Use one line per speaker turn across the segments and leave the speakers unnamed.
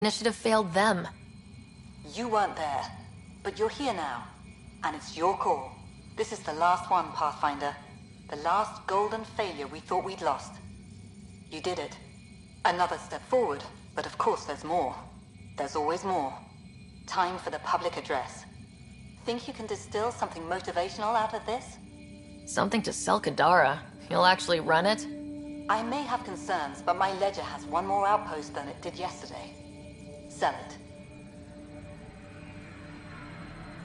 Initiative failed them.
You weren't there, but you're here now, and it's your call. This is the last one, Pathfinder. The last golden failure we thought we'd lost. You did it. Another step forward, but of course there's more. There's always more. Time for the public address. Think you can distill something motivational out of this?
Something to sell Kadara. You'll actually run it?
I may have concerns, but my ledger has one more outpost than it did yesterday. Sell it.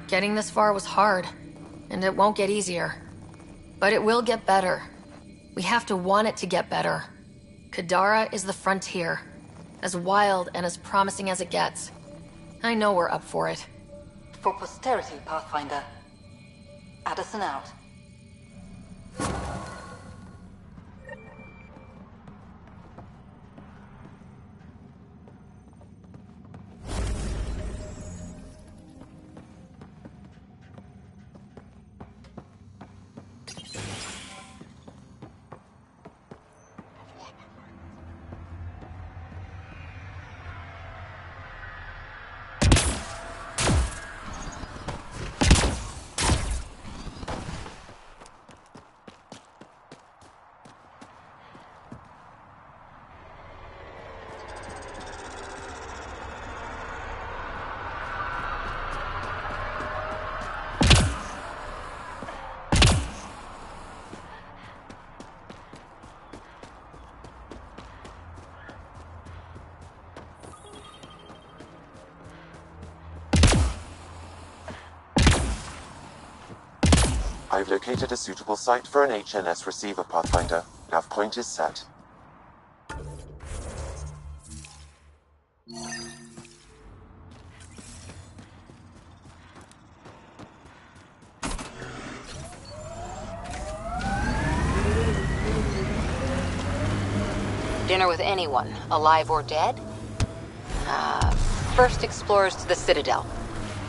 Getting this far was hard, and it won't get easier. But it will get better. We have to want it to get better. Kadara is the frontier, as wild and as promising as it gets. I know we're up for it.
For posterity, Pathfinder. Addison out.
I've located a suitable site for an HNS receiver, Pathfinder. Nav point is set.
Dinner with anyone, alive or dead? First explorers to the Citadel.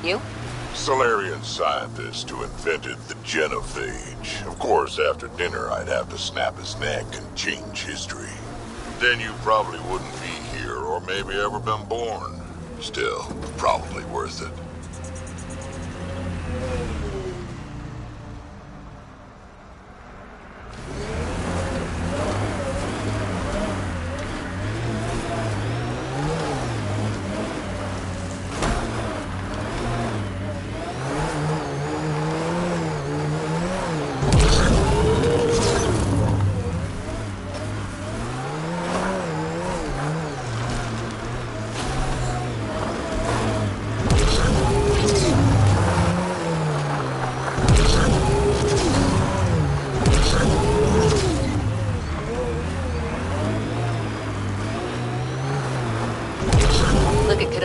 You?
Solarian scientist who invented the genophage. Of course, after dinner, I'd have to snap his neck and change history. Then you probably wouldn't be here, or maybe ever been born. Still, probably worth it.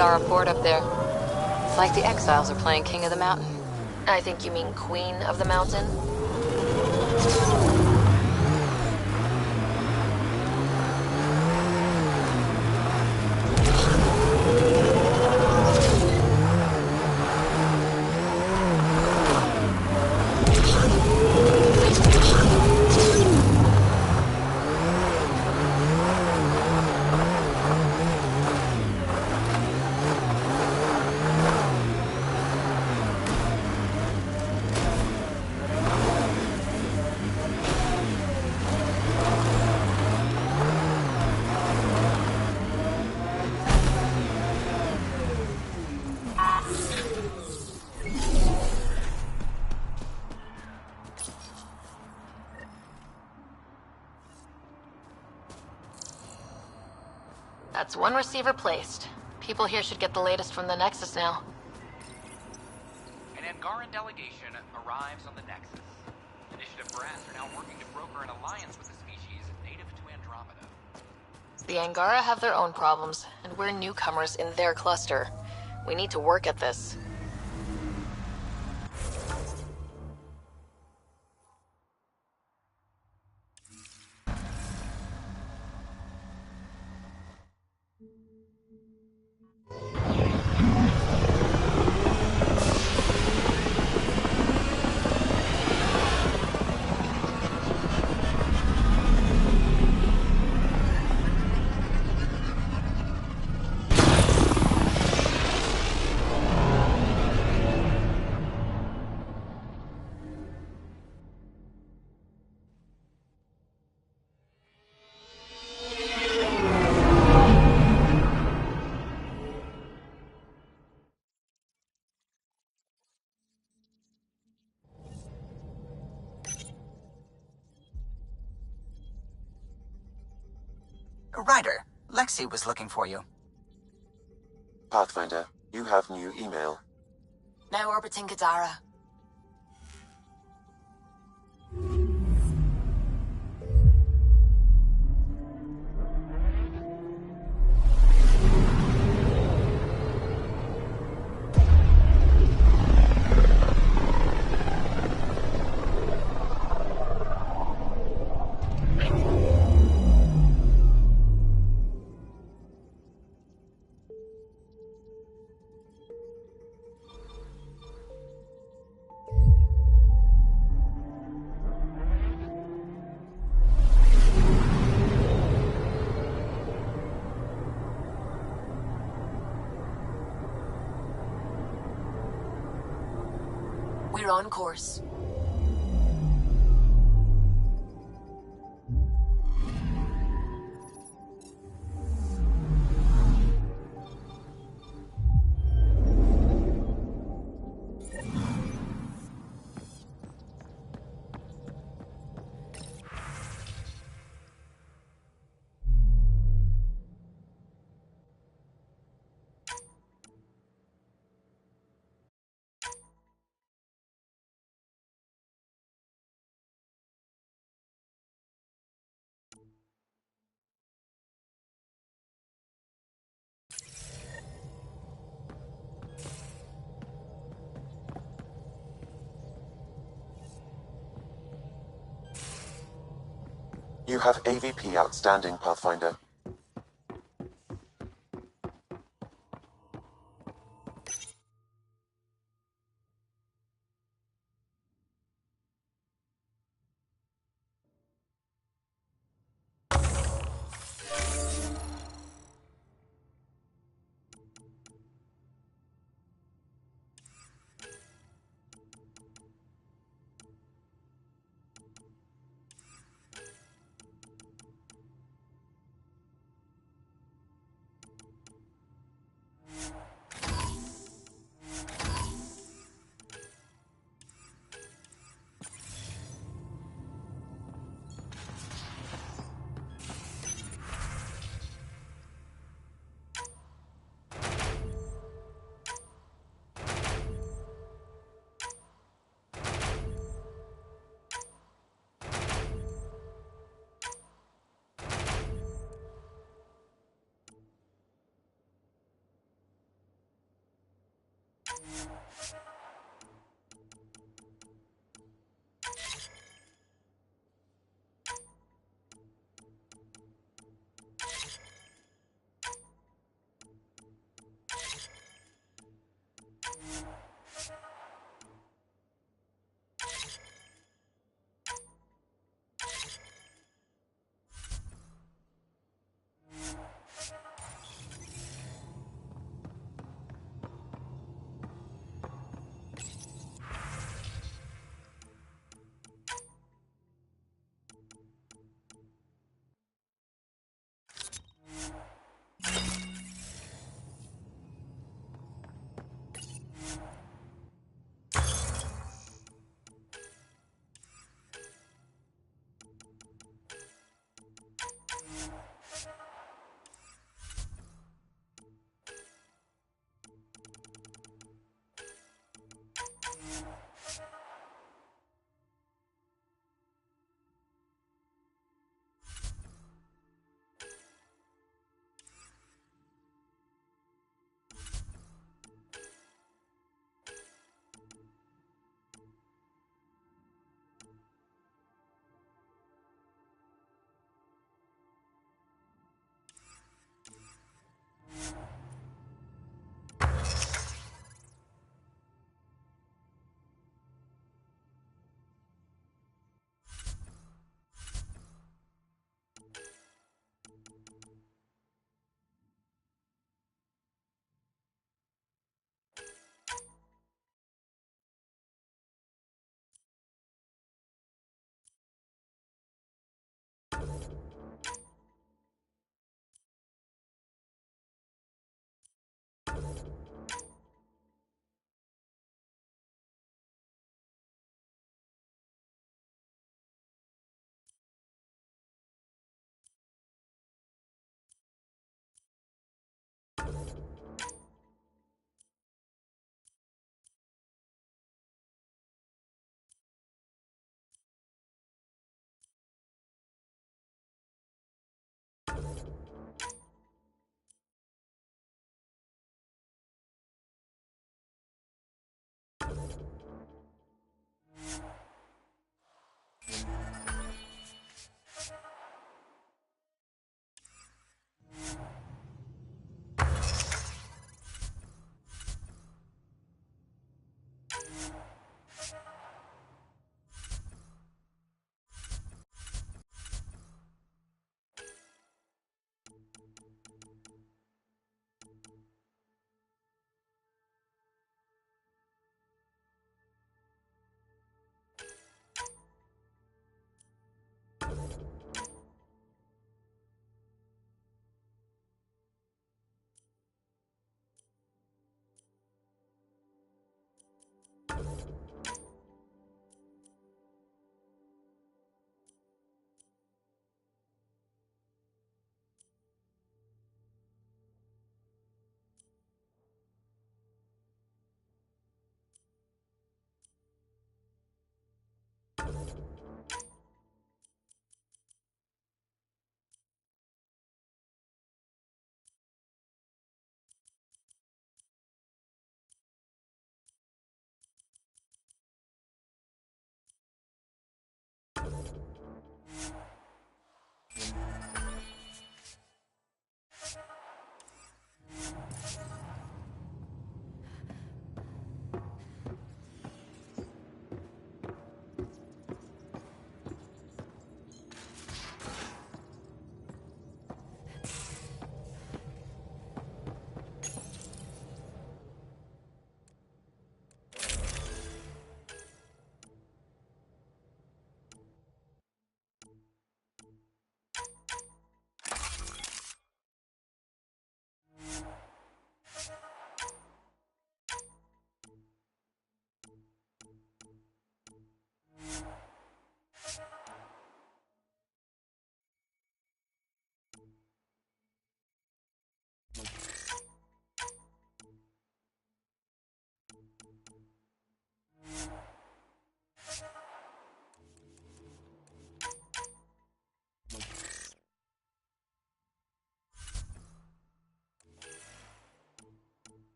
Kadara Port up there. It's like the exiles are playing King of the Mountain.
I think you mean Queen of the Mountain? That's one receiver placed. People here should get the latest from the Nexus now.
An Angaran delegation arrives on the Nexus. Initiative brass are now working to broker an alliance with a species native to Andromeda.
The Angara have their own problems, and we're newcomers in their cluster. We need to work at this.
Ryder, Lexi was looking for you.
Pathfinder, you have new email.
Now orbiting Kadara. We're on course.
You have AVP outstanding, Pathfinder.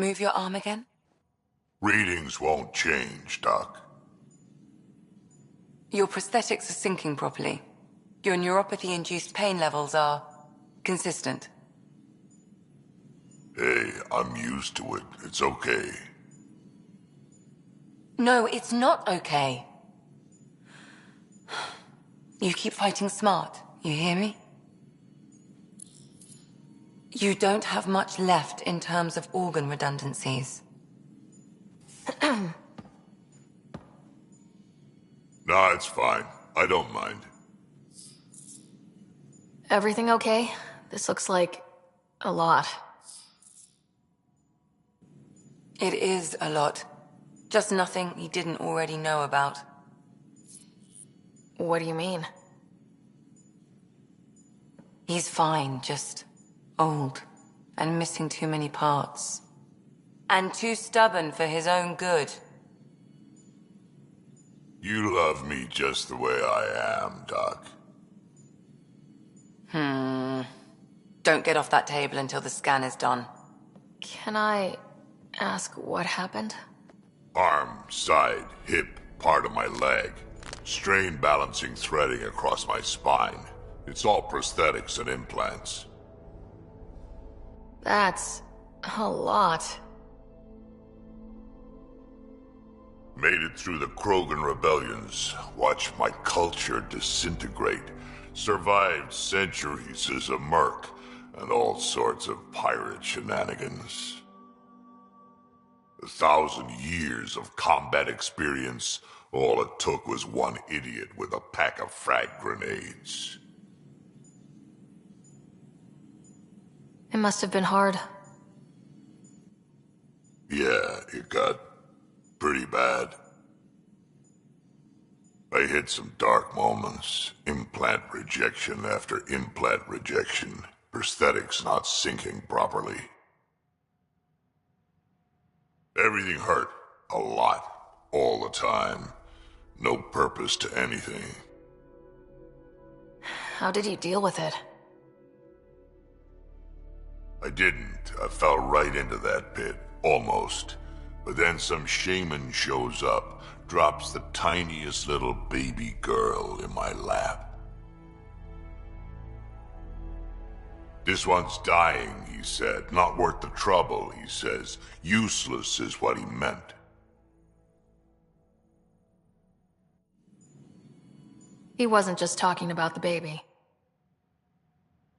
Move your arm again?
Readings won't change, Doc.
Your prosthetics are syncing properly. Your neuropathy-induced pain levels are consistent.
Hey, I'm used to it. It's okay.
No, it's not okay. You keep fighting smart, you hear me? You don't have much left in terms of organ redundancies.
Nah, it's fine. I don't mind.
Everything okay? This looks like a lot.
It is a lot. Just nothing he didn't already know about.
What do you mean?
He's fine, just old and missing too many parts. And too stubborn for his own good.
You love me just the way I am, Doc.
Don't get off that table until the scan is done.
Can I ask what happened?
Arm, side, hip, part of my leg. Strain balancing threading across my spine. It's all prosthetics and implants.
That's a lot.
Made it through the Krogan rebellions. Watched my culture disintegrate. Survived centuries as a merc. And all sorts of pirate shenanigans. 1,000 years of combat experience. All it took was one idiot with a pack of frag grenades.
It must have been hard.
Yeah, it got pretty bad. I hit some dark moments. Implant rejection after implant rejection. Prosthetics not syncing properly. Everything hurt. A lot. All the time. No purpose to anything.
How did you deal with it?
I didn't. I fell right into that pit. Almost. But then some shaman shows up, drops the tiniest little baby girl in my lap. This one's dying, he said. Not worth the trouble, he says. Useless is what he meant.
He wasn't just talking about the baby.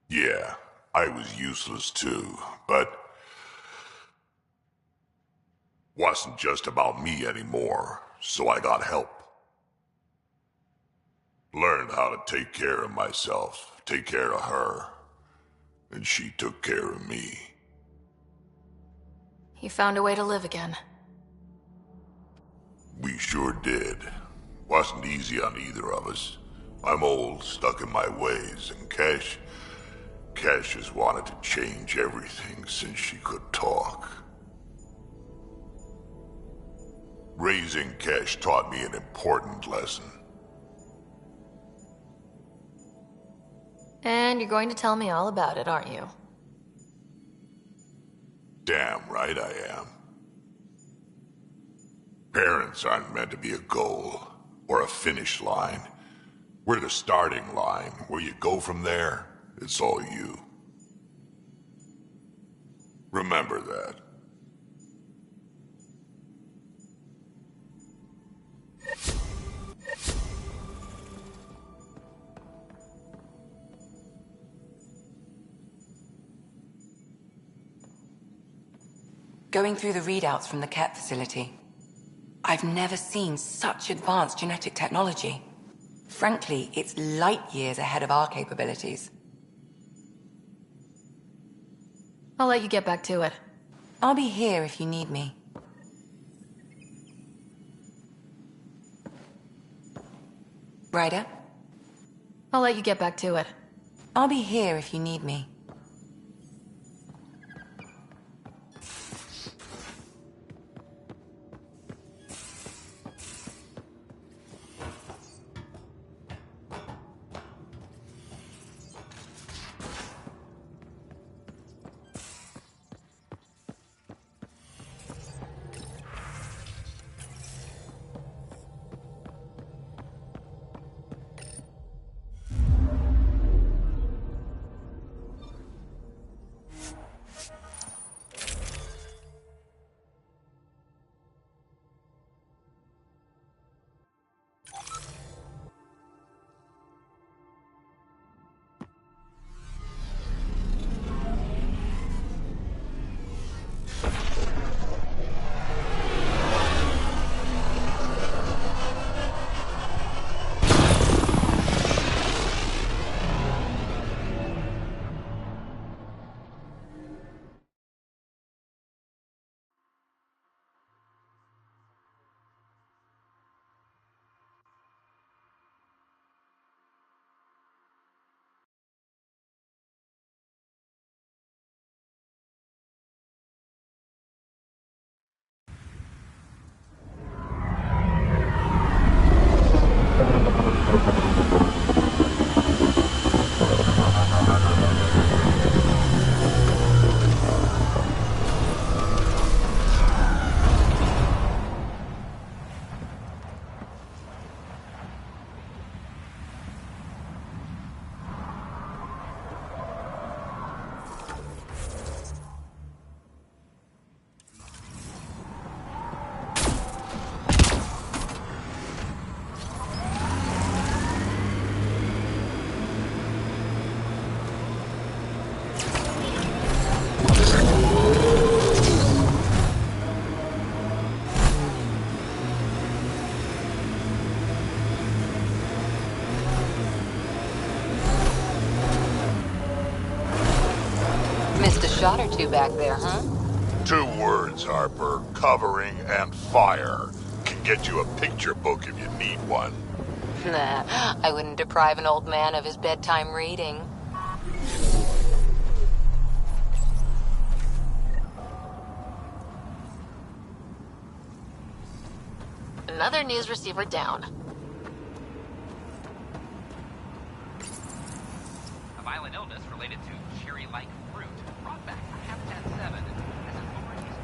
Yeah, I was useless too, but wasn't just about me anymore, so I got help. Learned how to take care of myself, take care of her, and she took care of me.
He found a way to live again.
We sure did. Wasn't easy on either of us. I'm old, stuck in my ways, and Cash has wanted to change everything since she could talk. Raising Cash taught me an important lesson.
And you're going to tell me all about it, aren't you?
Damn right I am. Parents aren't meant to be a goal, or a finish line. We're the starting line. Where you go from there, it's all you. Remember that.
Going through the readouts from the CAT facility, I've never seen such advanced genetic technology. Frankly, it's light years ahead of our capabilities.
I'll let you get back to it.
I'll be here if you need me. Ryder?
I'll let you get back to it.
I'll be here if you need me.
Missed a shot or two back there, huh?
2 words, Harper. Covering and fire. Can get you a picture book if you need one.
Nah, I wouldn't deprive an old man of his bedtime reading.
Another news receiver down.
A violent illness related to cherry-like fruit brought back from Habitat 7 as authorities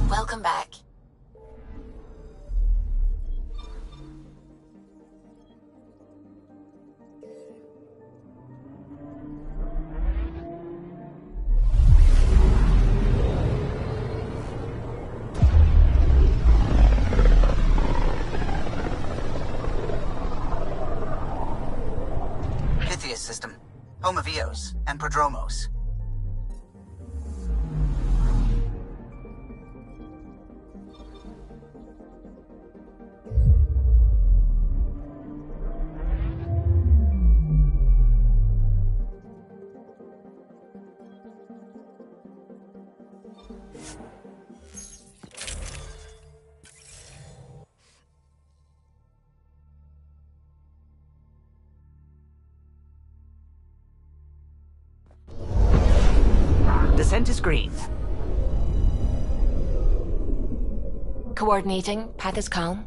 Welcome back.
Pythias system, home of Eos and Prodromos. Descent is green.
Coordinating. Path is calm.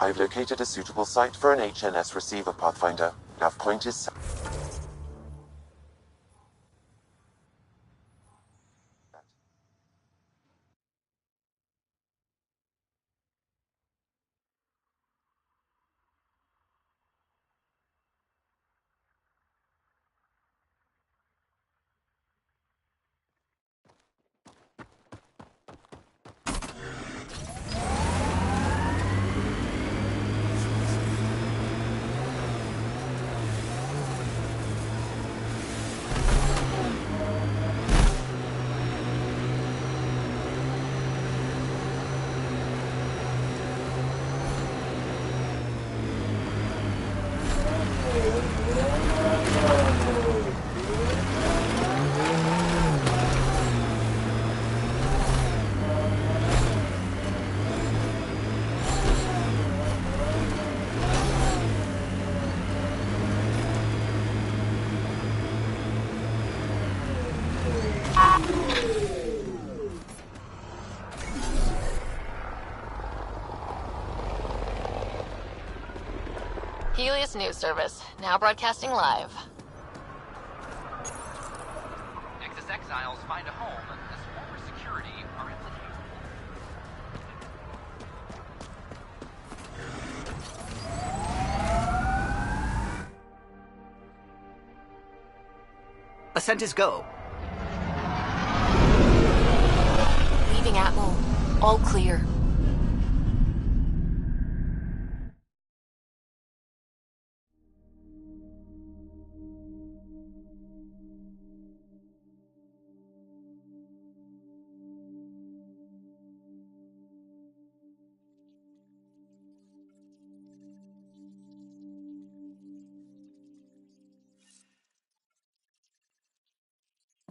I've located a suitable site for an HNS receiver, Pathfinder. Nav point is set.
Helios News Service, now broadcasting live.
Nexus exiles find a home as former security are implicated.
Ascent is go.
Leaving Atmo. All clear.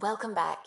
Welcome back.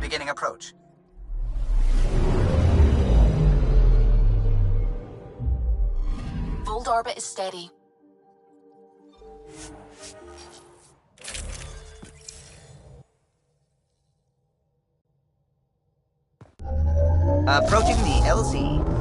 Beginning approach.
Fold orbit is steady.
Approaching the LZ.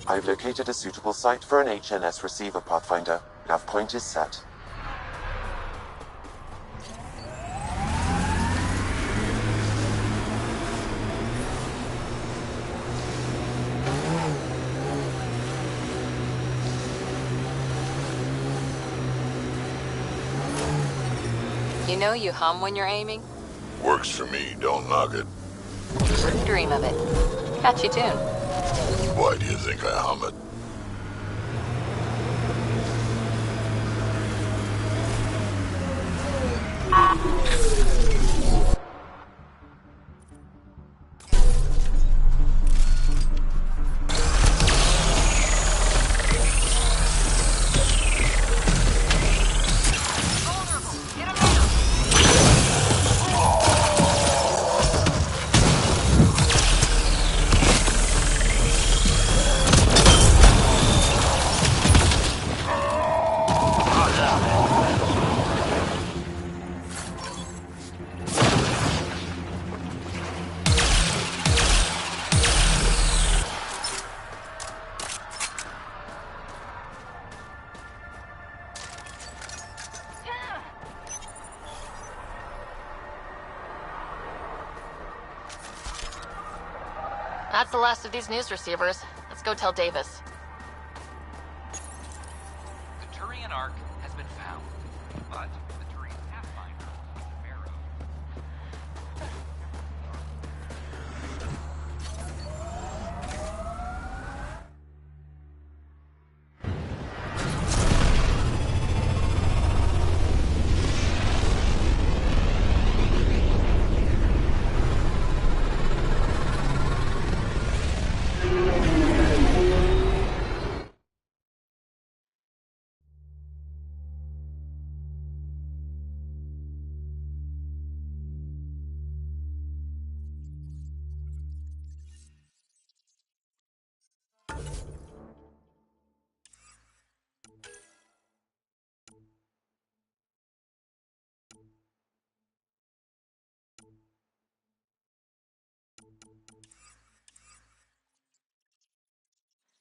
I've located a suitable site for an HNS receiver, Pathfinder. Nav point is set.
You know you hum when you're aiming?
Works for me, don't knock it.
Wouldn't dream of it. Catchy tune.
Why do you think I hum it?
That's the last of these news receivers. Let's go tell Davis.
The Turian Ark has been found, but the Turian Pathfinder is the Pharaoh.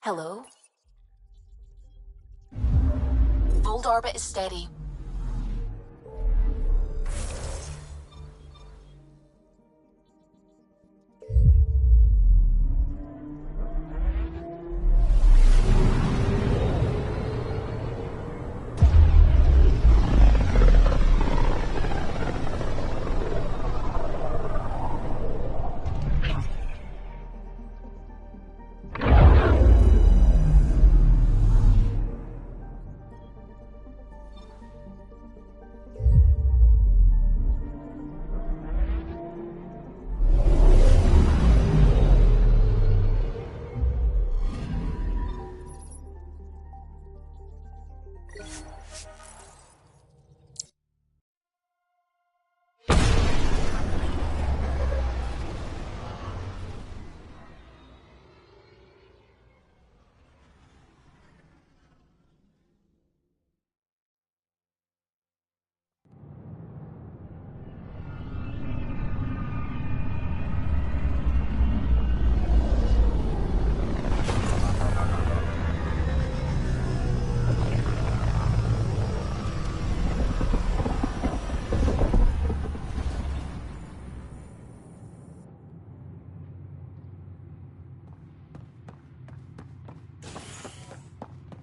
Hello? Old orbit is steady.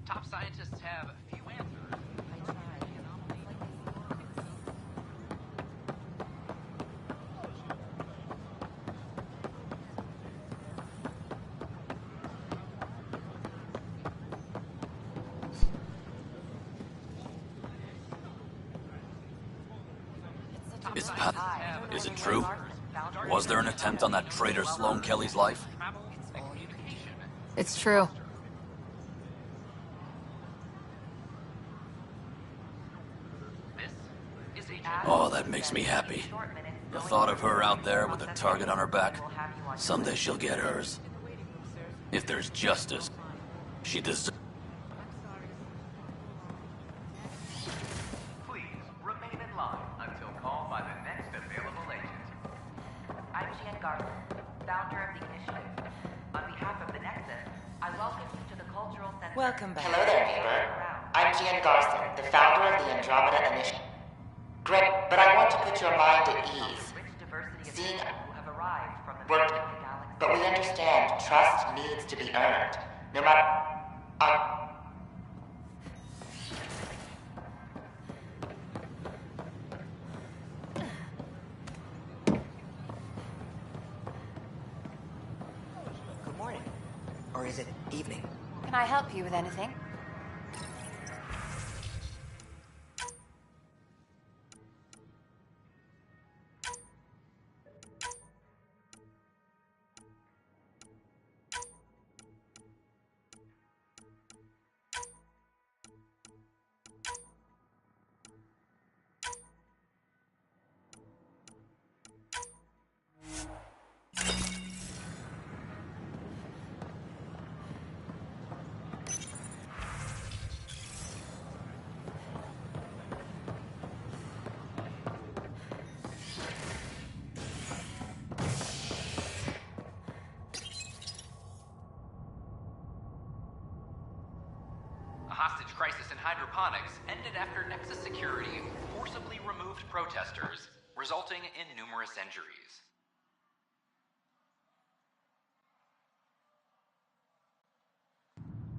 Top scientists have few answers.
Is Pat? Is it true? Was there an attempt on that traitor Sloan Kelly's life?
It's true.
Oh, that makes me happy. The thought of her out there with a target on her back, someday she'll get hers. If there's justice, she deserves.
Please remain in line until called by the next available agent.
I'm Jan Garson, founder of the initiative. On behalf of the Nexus, I welcome you to the Cultural Center.
Welcome back.
Hello there, neighbor. I'm Jan Garson, the founder of the Andromeda Initiative. Great, but I want to put your mind at ease. Seeing work, but we understand trust needs to be earned. No matter.
Good morning. Or is it evening?
Can I help you with anything?
Hostage crisis in hydroponics ended after Nexus security forcibly removed protesters, resulting in numerous injuries.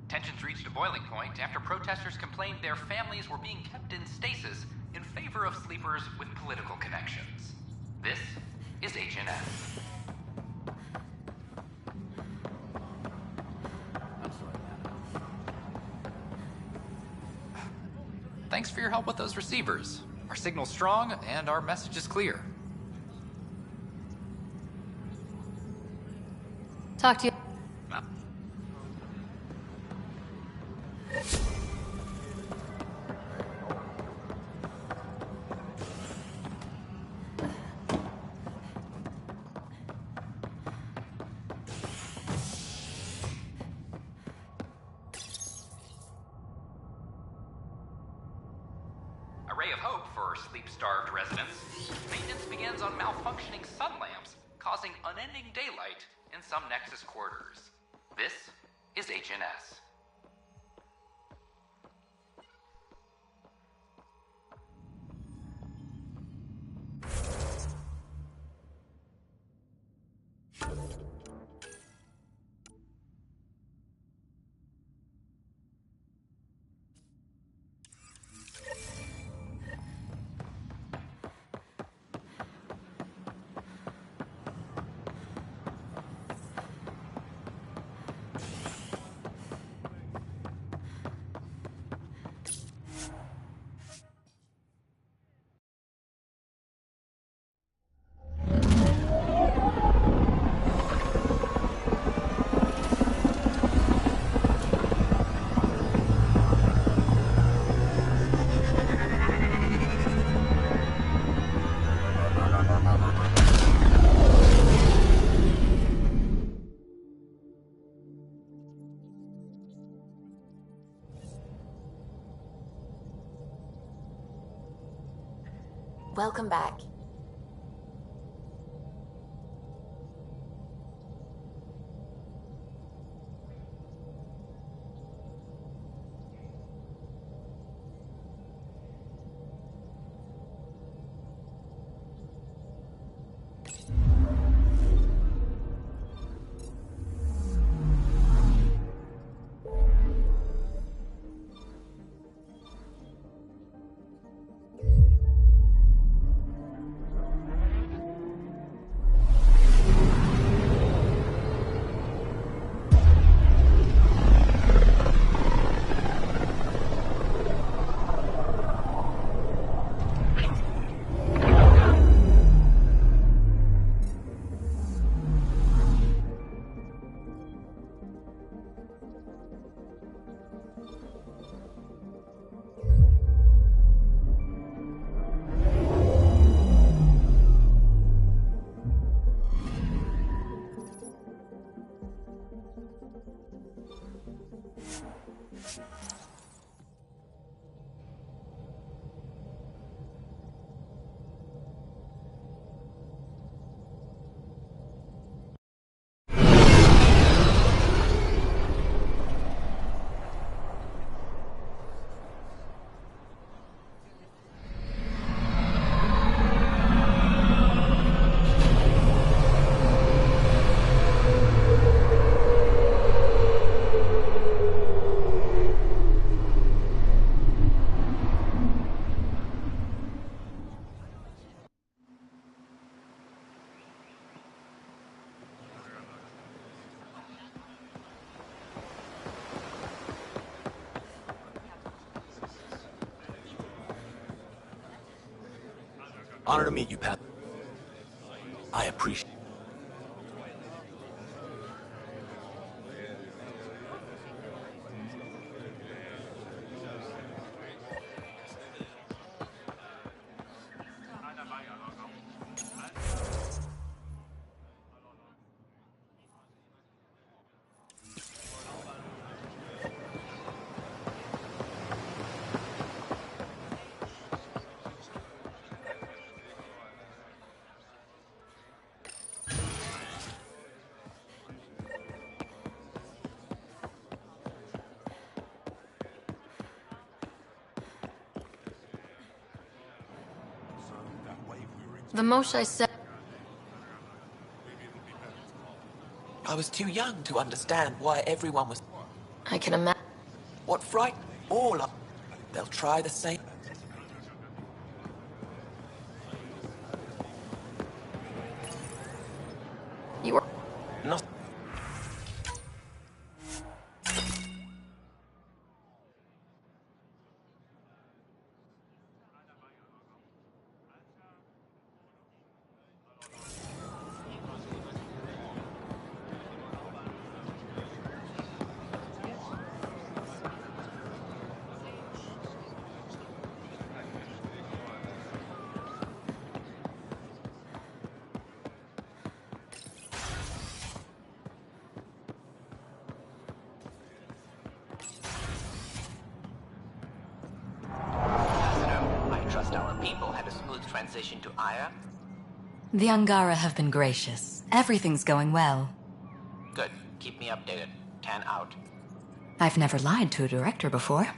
Tensions reached a boiling point after protesters complained their families were being kept in stasis in favor of sleepers with political connections. This is HNS. Thanks for your help with those receivers. Our signal's strong, and our message is clear.
Talk to you.
A ray of hope for sleep-starved residents. Maintenance begins on malfunctioning sun lamps, causing unending daylight in some Nexus quarters. This is HNS.
Welcome back.
Honor to meet you, Pat. I appreciate.
The most I said.
I was too young to understand why everyone was...
I can imagine.
What frightened all of... They'll try the same...
You were.
Not...
People had a smooth transition to Aya?
The Angara have been gracious. Everything's going well.
Good. Keep me updated.
10 out.
I've never lied to a director before.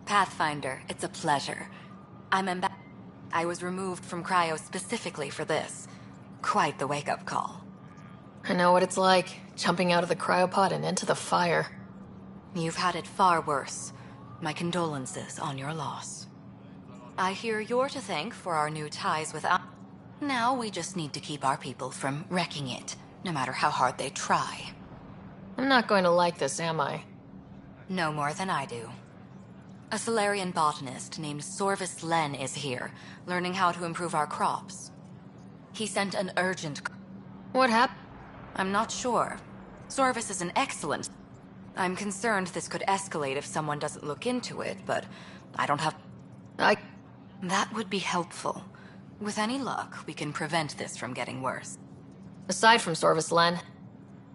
Pathfinder, it's a pleasure. I was removed from cryo specifically for this. Quite the wake-up call.
I know what it's like, jumping out of the cryopod and into the fire.
You've had it far worse. My condolences on your loss. I hear you're to thank for our new ties with Now we just need to keep our people from wrecking it, no matter how hard they try.
I'm not going to like this, am I?
No more than I do. A Solarian botanist named Sorvis Len is here, learning how to improve our crops. He sent an urgent...
What happened?
I'm not sure. Sorvis is an excellent... I'm concerned this could escalate if someone doesn't look into it, but I don't have... That would be helpful. With any luck, we can prevent this from getting worse.
Aside from Sorvis Len?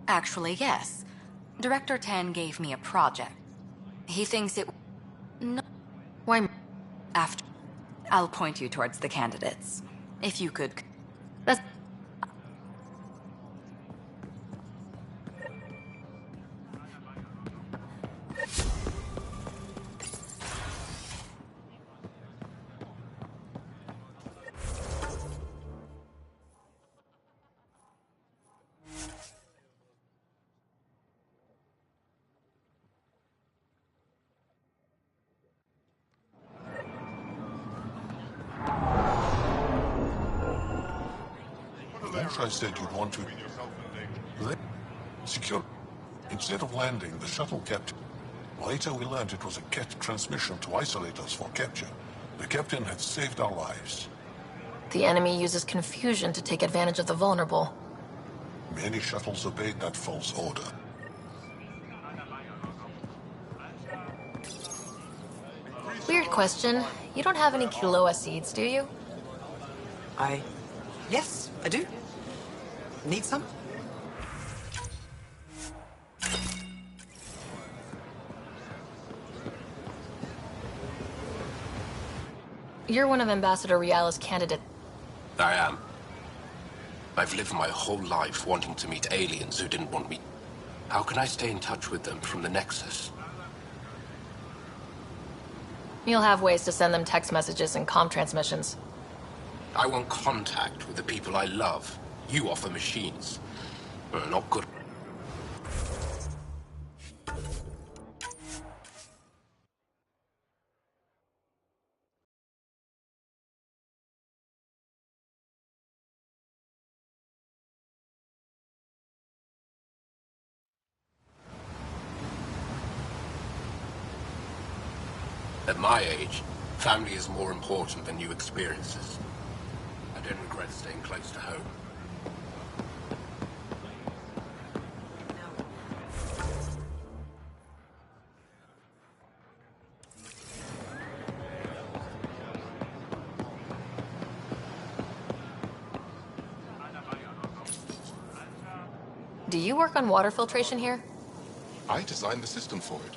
Actually, yes. Director Tan gave me a project. He thinks it... No.
Why?
After... I'll point you towards the candidates. If you could...
That's...
I said you'd want to secure. Instead of landing, the shuttle kept. Later we learned it was a Ket transmission to isolate us for capture. The captain had saved our lives.
The enemy uses confusion to take advantage of the vulnerable.
Many shuttles obeyed that false order.
Weird question. You don't have any Kiloa seeds, do you?
Yes, I do. Need some?
You're one of Ambassador Riala's candidates.
I am. I've lived my whole life wanting to meet aliens who didn't want me. How can I stay in touch with them from the Nexus?
You'll have ways to send them text messages and comm transmissions.
I want contact with the people I love. You offer machines. Not good. At my age, family is more important than new experiences. I don't regret staying close to home.
Do you work on water filtration here?
I designed the system for it.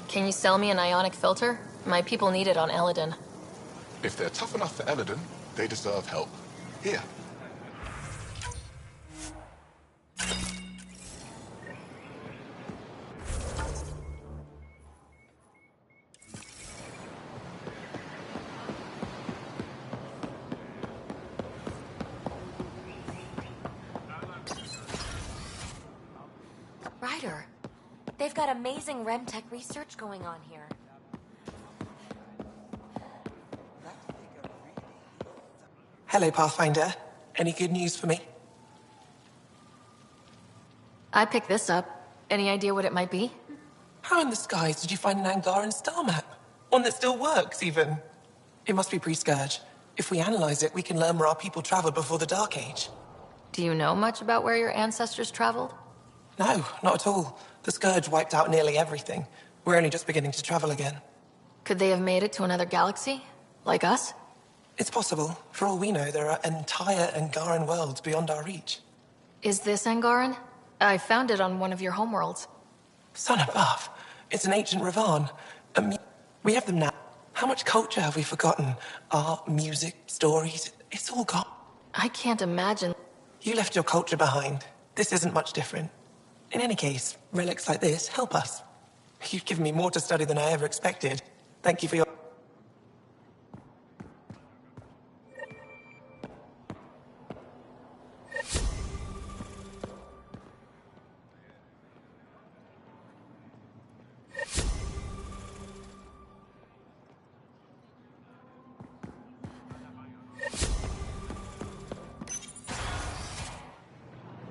Can you sell me an ionic filter? My people need it on Eladin.
If they're tough enough for Eladin, they deserve help. Here.
Ryder, they've got amazing Remtech research going on here.
Hello, Pathfinder. Any good news for me?
I picked this up. Any idea what it might be?
How in the skies did you find an Angaran star map? One that still works, even. It must be pre-Scourge. If we analyze it, we can learn where our people traveled before the Dark Age.
Do you know much about where your ancestors traveled?
No, not at all. The Scourge wiped out nearly everything. We're only just beginning to travel again.
Could they have made it to another galaxy? Like us?
It's possible. For all we know, there are entire Angaran worlds beyond our reach.
Is this Angaran? I found it on one of your homeworlds.
Sun above. It's an ancient Ravan. We have them now. How much culture have we forgotten? Art, music, stories. It's all gone.
I can't imagine.
You left your culture behind. this isn't much different. In any case, relics like this help us. You've given me more to study than I ever expected. Thank you for your...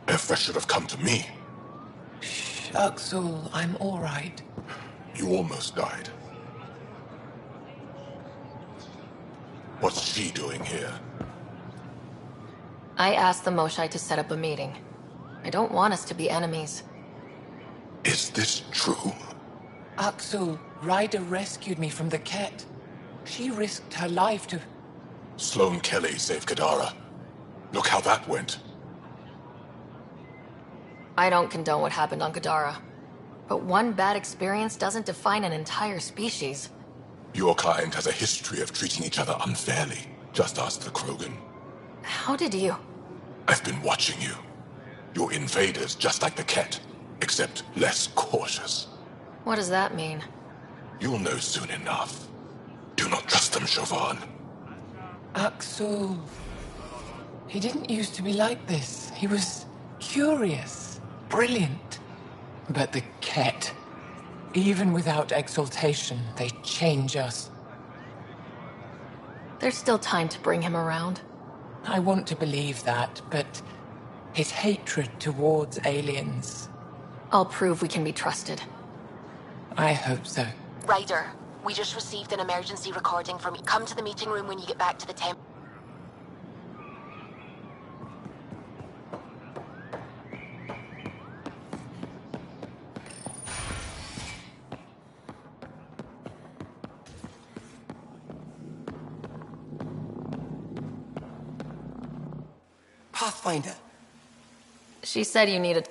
If I should have come to me.
Axel, I'm all right.
You almost died. What's she doing here?
I asked the Moshai to set up a meeting. I don't want us to be enemies.
Is this true?
Axel, Ryder rescued me from the Ket. She risked her life to...
Sloane Kelly saved Kadara. Look how that went.
I don't condone what happened on Gadara. But one bad experience doesn't define an entire species.
Your kind has a history of treating each other unfairly. Just ask the Krogan.
How did you?
I've been watching you. You're invaders just like the Ket, except less cautious.
What does that mean?
You'll know soon enough. Do not trust them, Chauvin.
Axel... He didn't used to be like this. He was curious, brilliant. But the Ket, even without exaltation, they change us.
There's still time to bring him around.
I want to believe that, but his hatred towards aliens...
I'll prove we can be trusted.
I hope so.
Ryder, we just received an emergency recording from... Come to the meeting room when you get back to the temple.
Pathfinder.
She said you needed...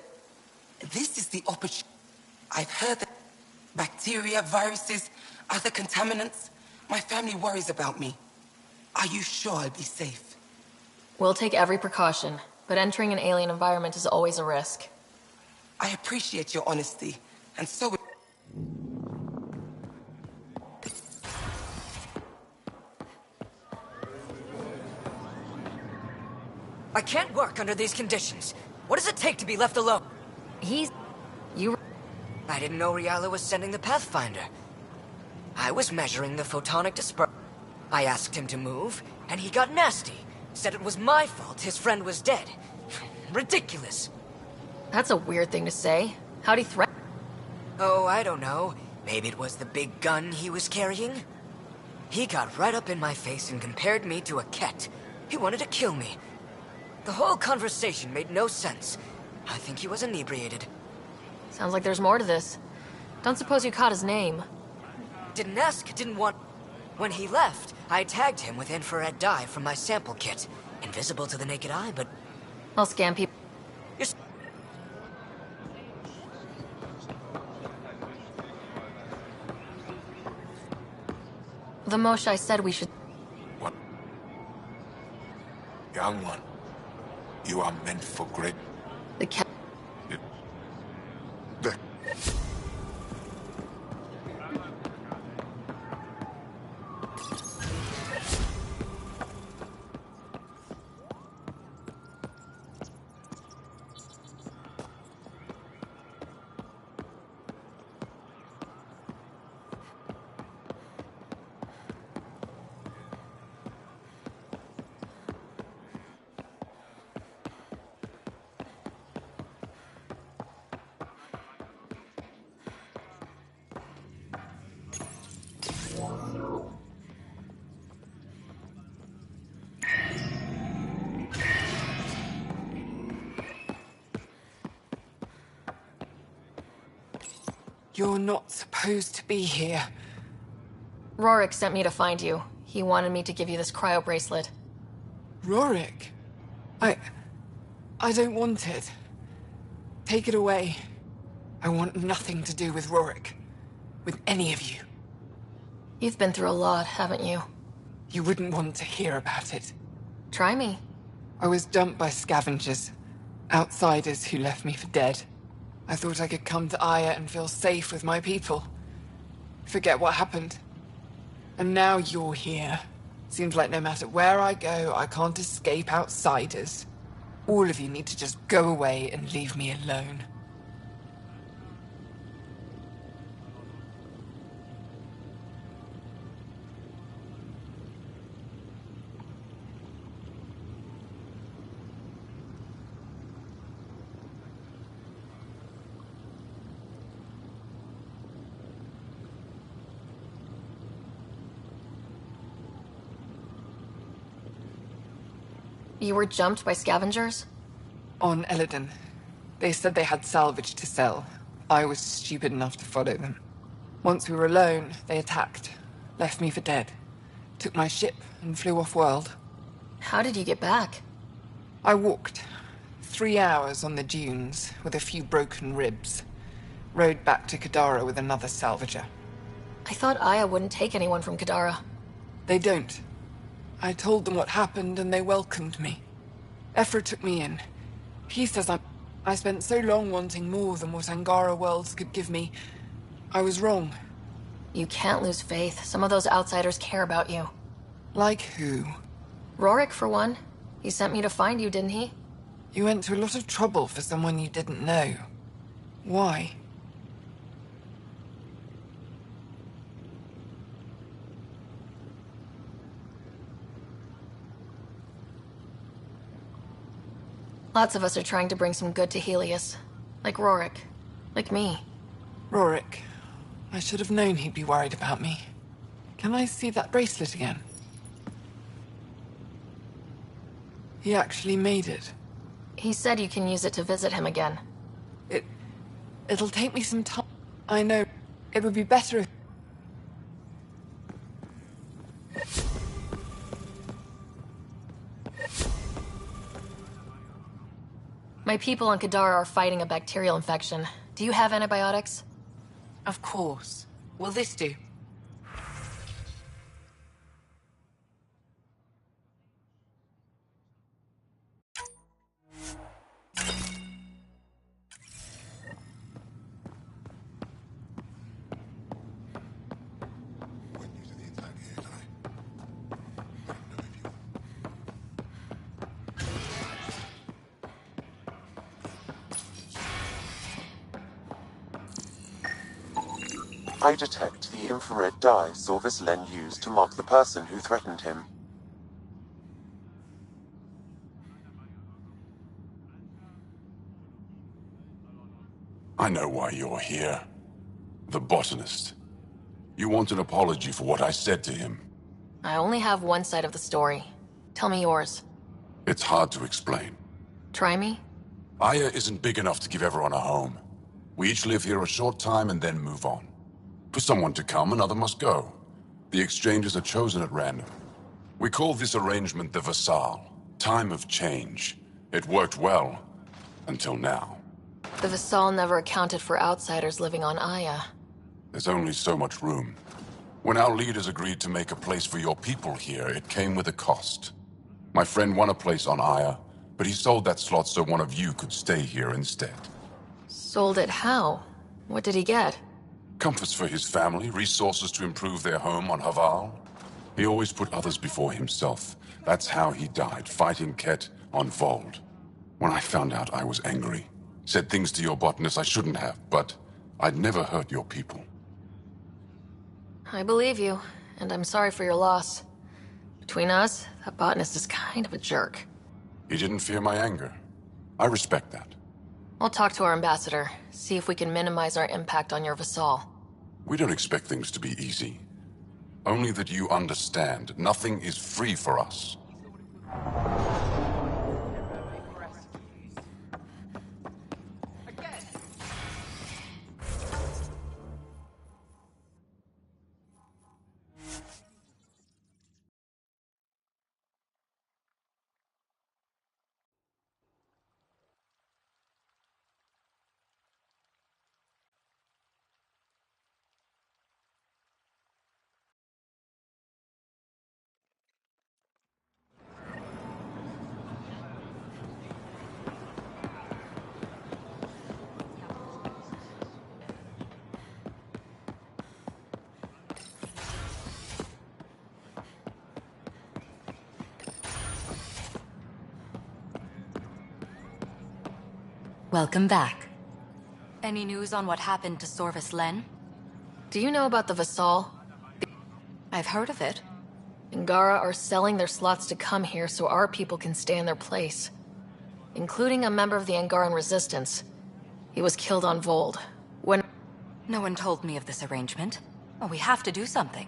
This is the opportunity. I've heard that bacteria, viruses, other contaminants. My family worries about me. Are you sure I'll be safe?
We'll take every precaution, but entering an alien environment is always a risk.
I appreciate your honesty, and so...
I can't work under these conditions. What does it take to be left alone?
You...
I didn't know Riala was sending the Pathfinder. I was measuring the photonic dispersion. I asked him to move, and he got nasty. Said it was my fault his friend was dead. Ridiculous.
That's a weird thing to say. How'd he threaten?
Oh, I don't know. Maybe it was the big gun he was carrying? He got right up in my face and compared me to a Ket. He wanted to kill me. The whole conversation made no sense. I think he was inebriated.
Sounds like there's more to this. Don't suppose you caught his name?
Didn't ask, didn't want... When he left, I tagged him with infrared dye from my sample kit. Invisible to the naked eye, but...
I'll scan people. The Moshai said we should...
What? Young one, you are meant for great...
The cat...
The...
You're not supposed to be here.
Rorik sent me to find you. He wanted me to give you this cryo bracelet.
Rorik? I don't want it. Take it away. I want nothing to do with Rorik. With any of you.
You've been through a lot, haven't you?
You wouldn't want to hear about it.
Try me.
I was dumped by scavengers. Outsiders who left me for dead. I thought I could come to Aya and feel safe with my people. Forget what happened. And now you're here. Seems like no matter where I go, I can't escape outsiders. All of you need to just go away and leave me alone.
You were jumped by scavengers?
On Eladon. They said they had salvage to sell. I was stupid enough to follow them. Once we were alone, they attacked. Left me for dead. Took my ship and flew off-world.
How did you get back?
I walked. 3 hours on the dunes, with a few broken ribs. Rode back to Kadara with another salvager.
I thought Aya wouldn't take anyone from Kadara.
They don't. I told them what happened and they welcomed me. Ephra took me in. He says I spent so long wanting more than what Angara worlds could give me. I was wrong.
You can't lose faith. Some of those outsiders care about you.
Like who?
Rorik, for one. He sent me to find you, didn't he?
You went to a lot of trouble for someone you didn't know. Why?
Lots of us are trying to bring some good to Helios. Like Rorik. Like me.
Rorik. I should have known he'd be worried about me. Can I see that bracelet again? He actually made it.
He said you can use it to visit him again.
It'll take me some time. I know. It would be better if...
My people on Kadara are fighting a bacterial infection. Do you have antibiotics?
Of course. Will this do?
I detect the infrared dye Sorvis Len used to mark the person who threatened him.
I know why you're here. The botanist. You want an apology for what I said to him.
I only have one side of the story. Tell me yours.
It's hard to explain.
Try me?
Aya isn't big enough to give everyone a home. We each live here a short time and then move on. For someone to come, another must go. The exchanges are chosen at random. We call this arrangement the Vassal. Time of change. It worked well, until now.
The Vassal never accounted for outsiders living on Aya.
There's only so much room. When our leaders agreed to make a place for your people here, it came with a cost. My friend won a place on Aya, but he sold that slot so one of you could stay here instead.
Sold it how? What did he get?
Comforts for his family, resources to improve their home on Haval. He always put others before himself. That's how he died, fighting Ket on Vold. When I found out, I was angry. Said things to your botanist I shouldn't have, but I'd never hurt your people.
I believe you, and I'm sorry for your loss. Between us, that botanist is kind of a jerk.
He didn't fear my anger. I respect that.
I'll talk to our ambassador, see if we can minimize our impact on your Vassal.
We don't expect things to be easy. Only that you understand, nothing is free for us.
Welcome back. Any news on what happened to Sorvis Len?
Do you know about the Vassal?
I've heard of it.
Angara are selling their slots to come here so our people can stay in their place. Including a member of the Angaran resistance. He was killed on Vold. When...
No one told me of this arrangement. Oh, we have to do something.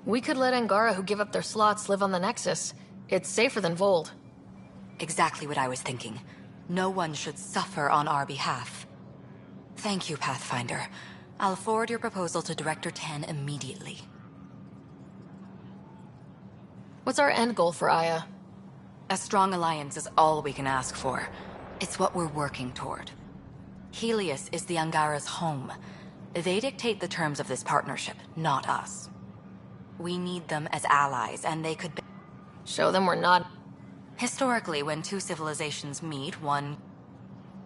We could let Angara who give up their slots live on the Nexus. It's safer than Vold.
Exactly what I was thinking. No one should suffer on our behalf. Thank you, Pathfinder. I'll forward your proposal to Director 10 immediately.
What's our end goal for Aya?
A strong alliance is all we can ask for. It's what we're working toward. Helios is the Angara's home. They dictate the terms of this partnership, not us. We need them as allies, and they could
show them we're not...
Historically, when two civilizations meet,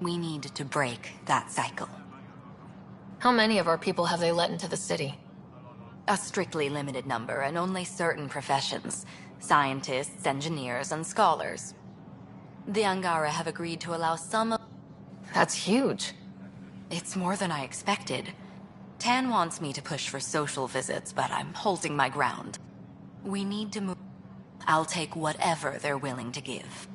we need to break that cycle.
How many of our people have they let into the city?
A strictly limited number, and only certain professions. Scientists, engineers, and scholars. The Angara have agreed to allow some of...
That's huge.
It's more than I expected. Tan wants me to push for social visits, but I'm holding my ground. We need to move... I'll take whatever they're willing to give.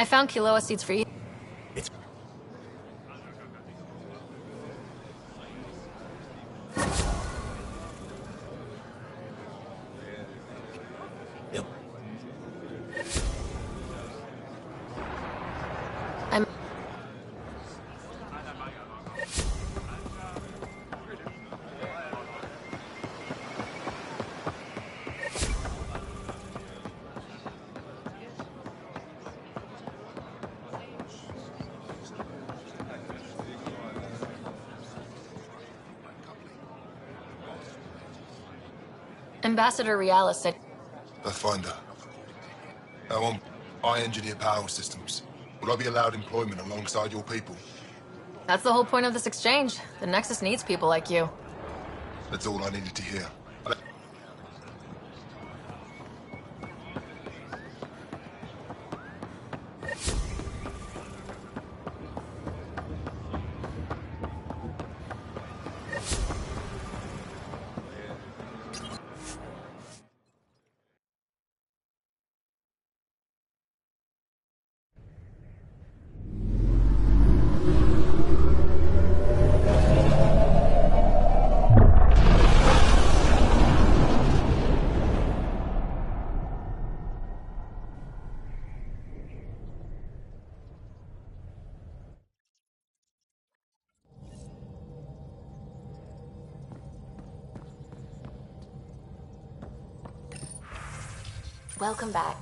I found Kiloa seeds for you. Ambassador Realis said...
Pathfinder. I engineer power systems. Will I be allowed employment alongside your people?
That's the whole point of this exchange. The Nexus needs people like you.
That's all I needed to hear.
Welcome back.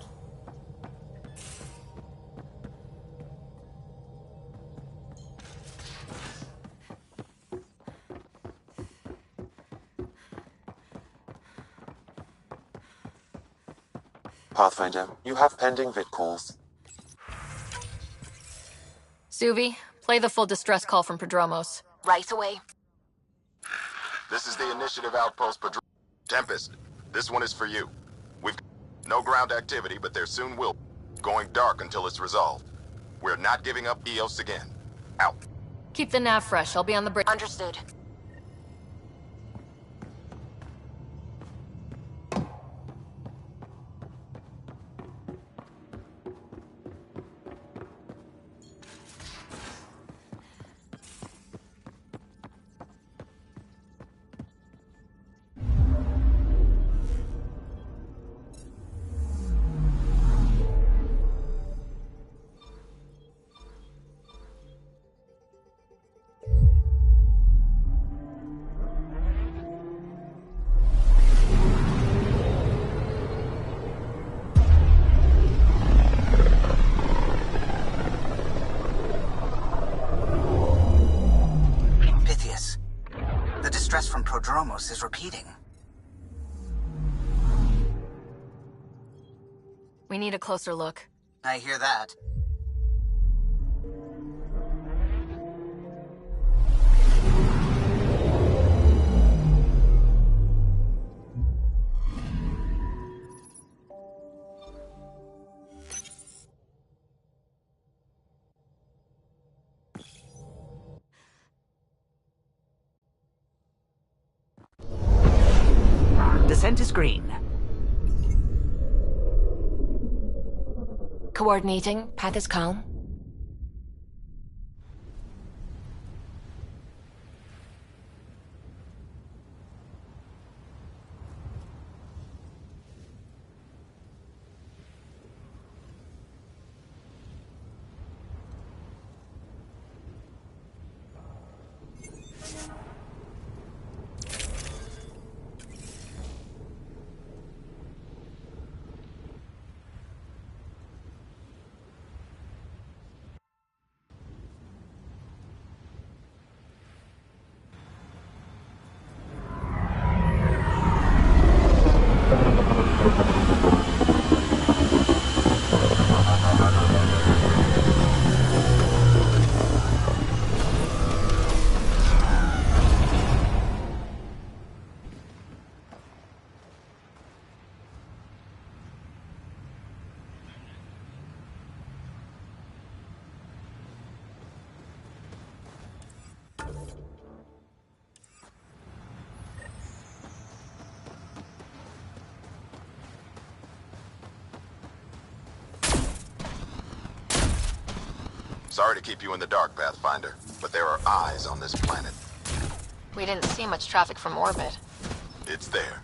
Pathfinder, you have pending vid calls.
Suvi, play the full distress call from Prodromos.
Right away.
This is the Initiative Outpost Padron. Tempest, this one is for you. We've no ground activity, but there soon will. Going dark until it's resolved. We're not giving up Eos again. Out.
Keep the nav fresh. I'll be on the bridge.
Understood.
Prodromos is repeating.
We need a closer look.
I hear that.
Descent is green.
Coordinating. Path is calm.
Sorry to keep you in the dark, Pathfinder, but there are eyes on this planet.
We didn't see much traffic from orbit.
It's there.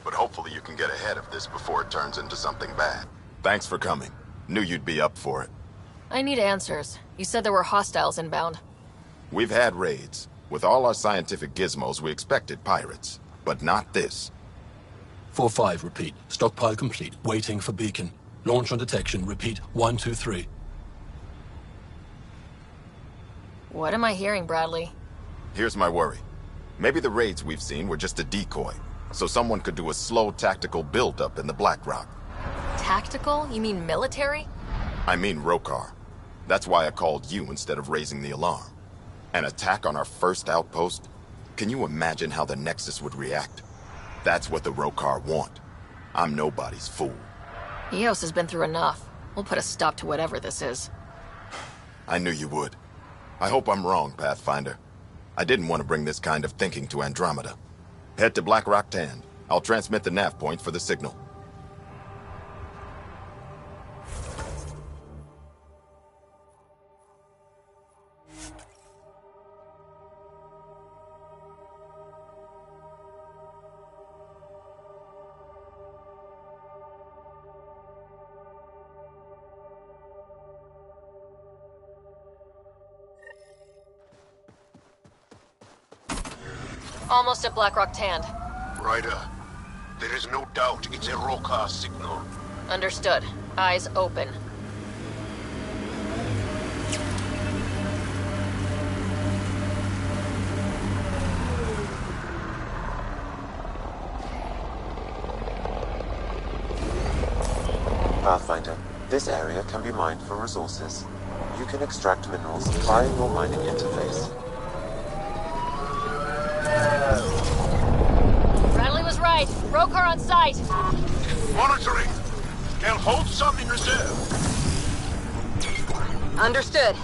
But hopefully you can get ahead of this before it turns into something bad. Thanks for coming. Knew you'd be up for it.
I need answers. You said there were hostiles inbound.
We've had raids. With all our scientific gizmos, we expected pirates. But not this.
4-5, repeat. Stockpile complete. Waiting for beacon. Launch on detection. Repeat. 1, 2, 3.
What am I hearing, Bradley?
Here's my worry. Maybe the raids we've seen were just a decoy, so someone could do a slow tactical build-up in the Black Rock.
Tactical? You mean military?
I mean Rokar. That's why I called you instead of raising the alarm. An attack on our first outpost? Can you imagine how the Nexus would react? That's what the Rokar want. I'm nobody's fool.
Eos has been through enough. We'll put a stop to whatever this is.
I knew you would. I hope I'm wrong, Pathfinder. I didn't want to bring this kind of thinking to Andromeda. Head to Black Rock Tand. I'll transmit the nav point for the signal.
Almost at Blackrock Tand.
Ryder, there is no doubt it's a Rokar signal.
Understood. Eyes open.
Pathfinder, this area can be mined for resources. You can extract minerals via your mining interface.
Bradley was right. Rokar on site.
Monitoring. They'll hold some in reserve.
Understood.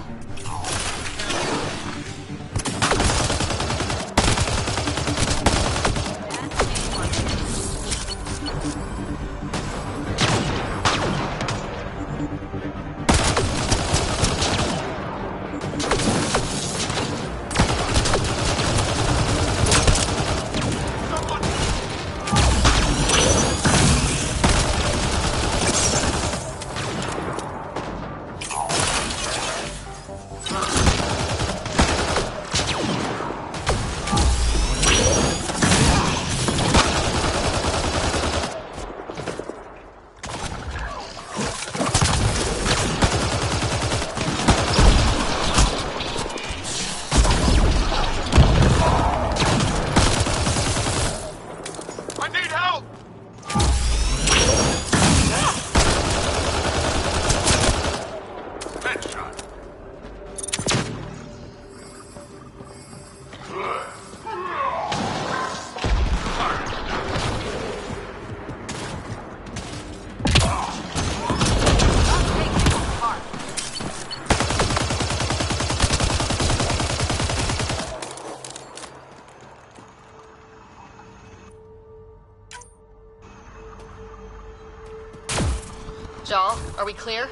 we clear?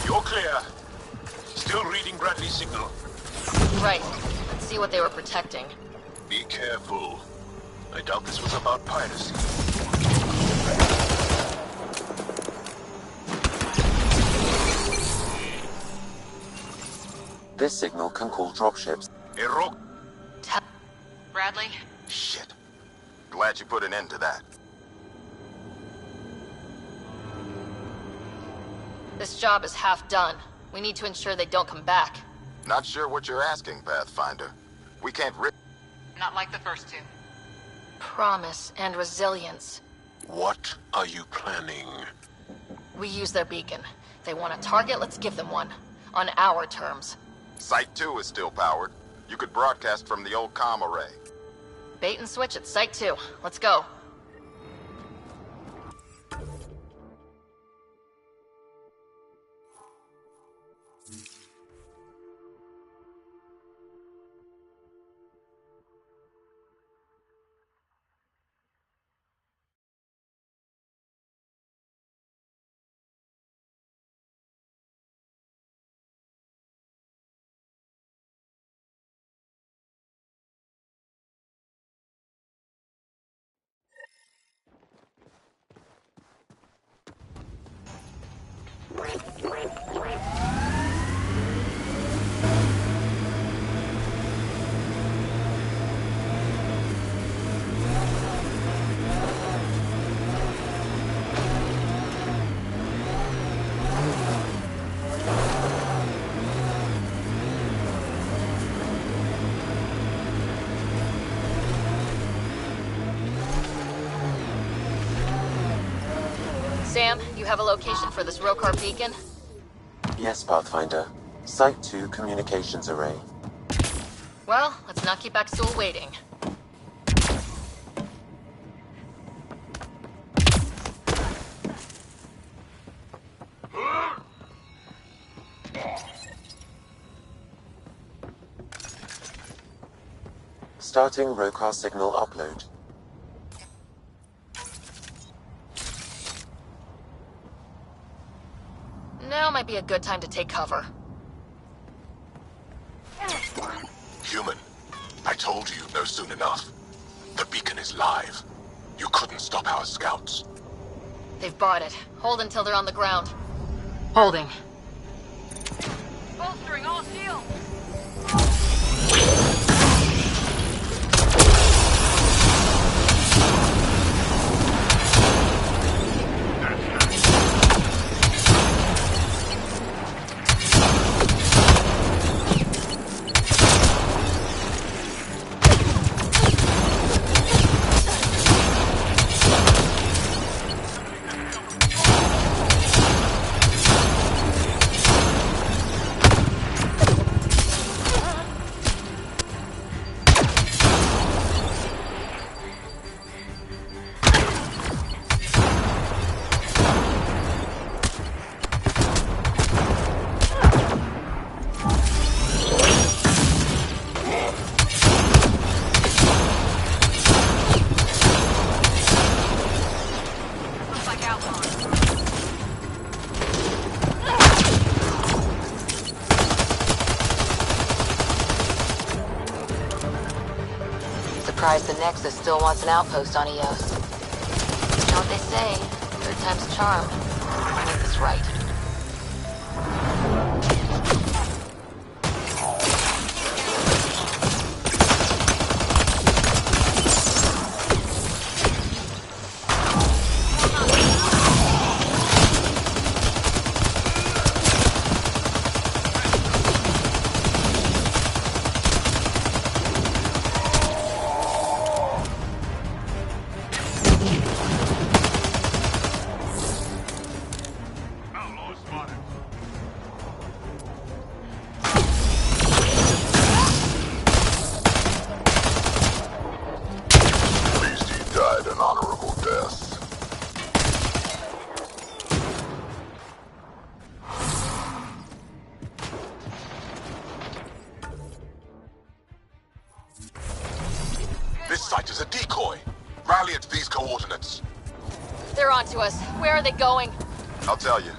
You're clear. Still reading Bradley's signal.
Right. Let's see what they were protecting.
Be careful. I doubt this was about piracy.
This signal can call dropships.
Bradley?
Shit. Glad you put an end to that.
This job is half done. We need to ensure they don't come back.
Not sure what you're asking, Pathfinder. We can't
Not like the first two.
Promise and resilience.
What are you planning?
We use their beacon. They want a target, let's give them one. On our terms.
Site 2 is still powered. You could broadcast from the old comm array.
Bait and switch at Site 2. Let's go. Sam, you have a location for this Rokar beacon?
Yes, Pathfinder. Site 2 communications array.
Well, let's not keep Axel waiting.
Starting Rokar signal upload.
Now might be a good time to take cover.
Human, I told you you'd know soon enough. The beacon is live. You couldn't stop our scouts.
They've bought it. Hold until they're on the ground.
Holding.
Bolstering all shields!
Surprised the Nexus still wants an outpost on Eos.
You know what they say? Third time's a charm. Make this right.
This site is a decoy. Rally at these coordinates.
They're onto us. Where are they going?
I'll tell you.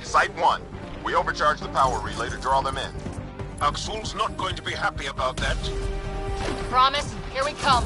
Site 1. We overcharged the power relay to draw them in.
Axel's not going to be happy about that.
Promise? Here we come.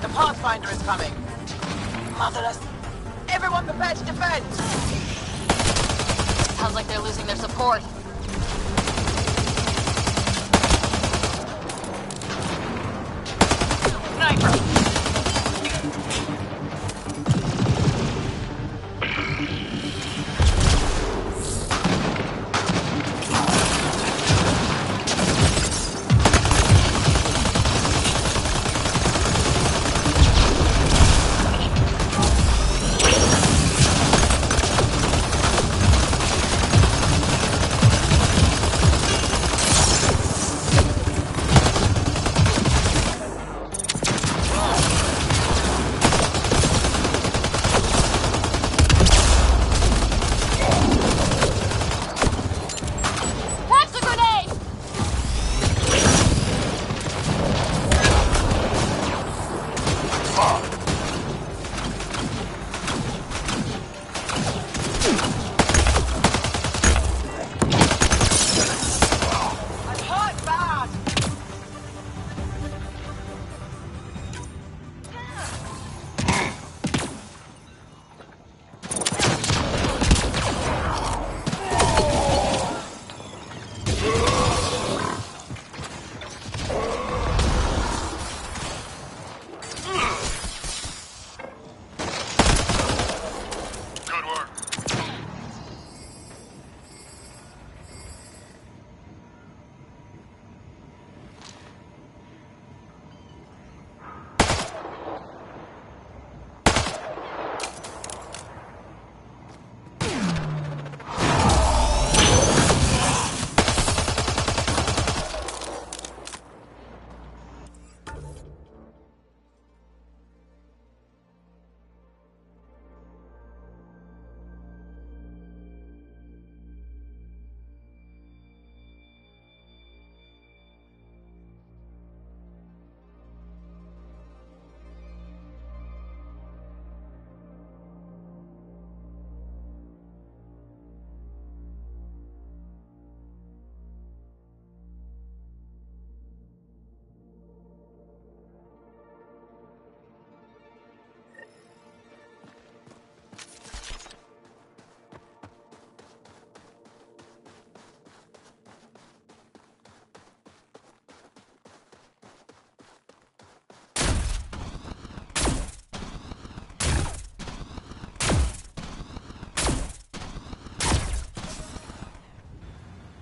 The Pathfinder is coming. Motherless. Everyone prepare to defend!
Sounds like they're losing their support.
Sniper!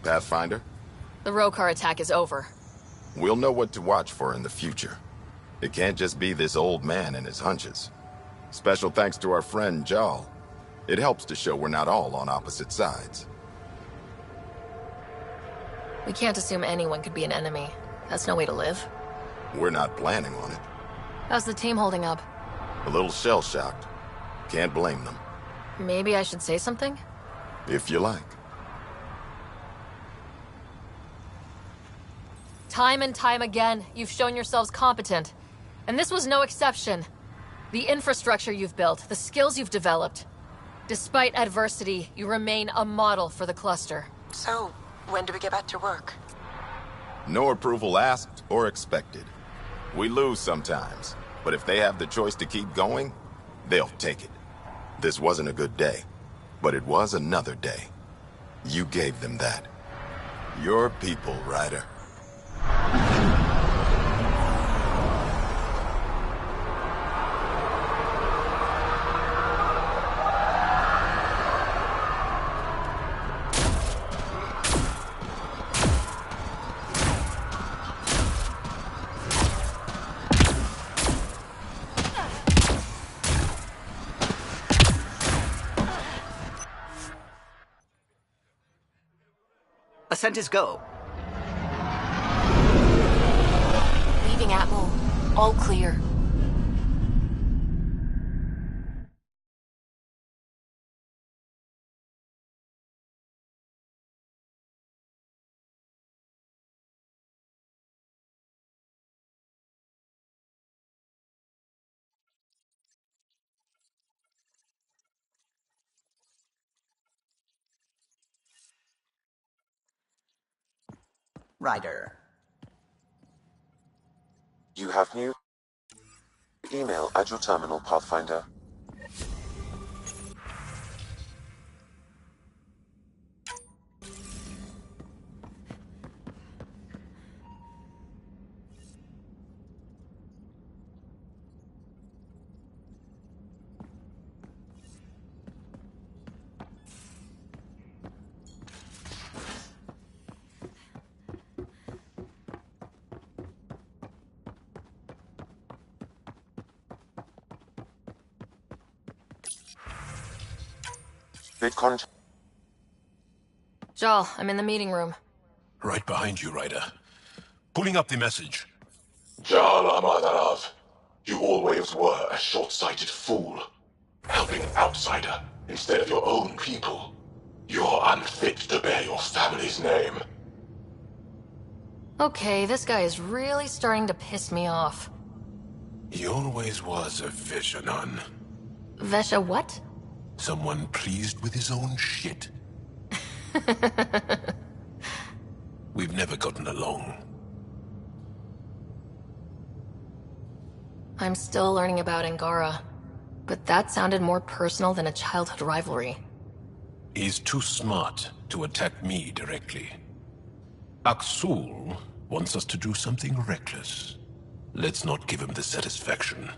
Pathfinder?
The Rokar attack is over.
We'll know what to watch for in the future. It can't just be this old man and his hunches. Special thanks to our friend Jal. It helps to show we're not all on opposite sides.
We can't assume anyone could be an enemy. That's no way to live.
We're not planning on it.
How's the team holding up?
A little shell-shocked. Can't blame them.
Maybe I should say something?
If you like.
Time and time again, you've shown yourselves competent. And this was no exception. The infrastructure you've built, the skills you've developed. Despite adversity, you remain a model for the cluster.
So, when do we get back to work?
No approval asked or expected. We lose sometimes, but if they have the choice to keep going, they'll take it. This wasn't a good day, but it was another day. You gave them that. Your people, Ryder.
Ascent is go.
Leaving Atmo. All clear.
Ryder.
You have new email at your terminal, Pathfinder. Bitcoin.
Jal, I'm in the meeting room.
Right behind you, Ryder. Pulling up the message.
Jal Amadarav, you always were a short-sighted fool. Helping an outsider instead of your own people. You're unfit to bear your family's name.
Okay, this guy is really starting to piss me off.
He always was a Veshanan.
Vesha what?
Someone pleased with his own shit. We've never gotten along.
I'm still learning about Angara, but that sounded more personal than a childhood rivalry.
He's too smart to attack me directly. Aksul wants us to do something reckless. Let's not give him the satisfaction.